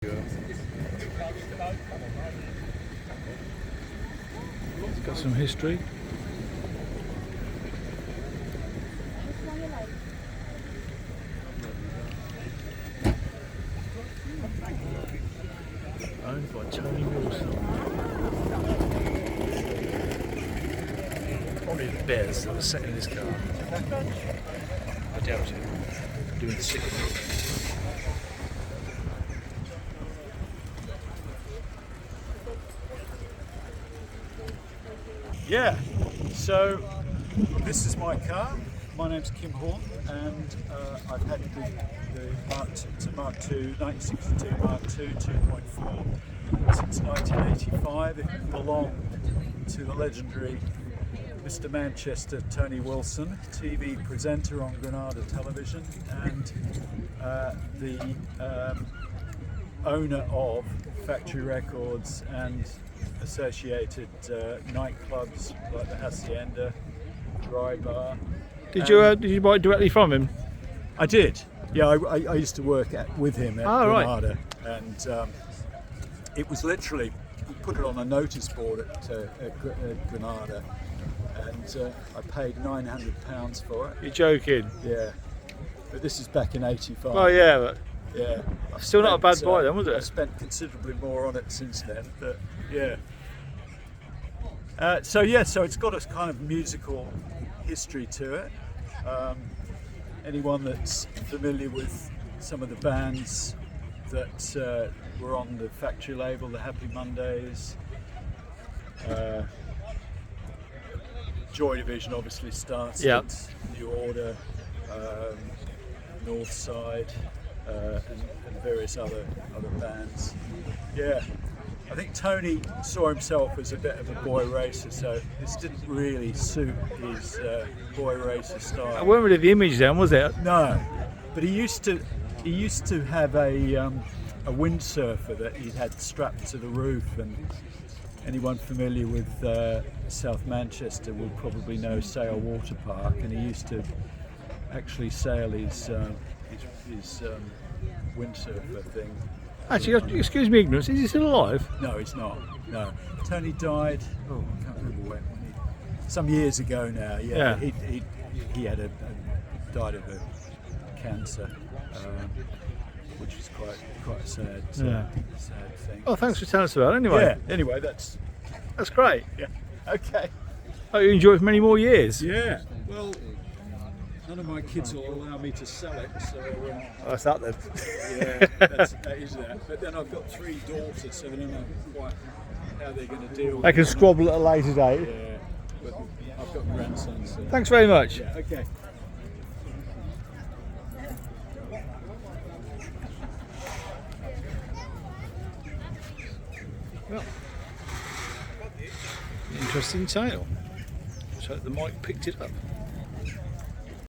It's got some history. Owned by Tony Wilson. Probably the Bears that were sitting in this car. I doubt it. Doing the sick. Yeah, so this is my car. My name's Kim Horn, and I've had the Mark II, 1962 Mark II 2.4 since 1985. It belonged to the legendary Mr. Manchester Tony Wilson, TV presenter on Granada Television, and the owner of Factory Records and associated nightclubs like the Hacienda, Dry Bar. Did you buy it directly from him? I did. Yeah, I used to work with him at Granada, right. And it was literally, we put it on a notice board at Granada, and I paid £900 for it. You're joking? Yeah, but this is back in '85. Oh yeah, but yeah. Still not a bad buy then, was it? I spent considerably more on it since then, but yeah. So it's got a kind of musical history to it. Anyone that's familiar with some of the bands that were on the Factory label, the Happy Mondays, Joy Division obviously starts. Yep. New Order, North Side, and various other bands. Yeah, I think Tony saw himself as a bit of a boy racer, so this didn't really suit his boy racer style. It wasn't really the image then, was it? No, but he used to have a windsurfer that he had strapped to the roof, and anyone familiar with South Manchester will probably know Sale Water Park, and he used to actually sail his windsurfer thing. Actually, excuse me ignorance, is he still alive? No, he's not. No, Tony died. Oh, I can't remember when. Some years ago now. Yeah. He had died of a cancer, which is quite a sad thing. Oh, thanks for telling us about it anyway. Yeah. Anyway, that's great. yeah. Okay. Oh, you enjoy it for many more years? Yeah. Well, none of my kids will allow me to sell it, so That's that then. yeah, that is that. But then I've got 3 daughters, so I don't know quite how they're going to deal with I can it. squabble at a later date. Yeah, but I've got grandsons. So. Thanks very much. Yeah, okay. Well, interesting tale. So the mic picked it up.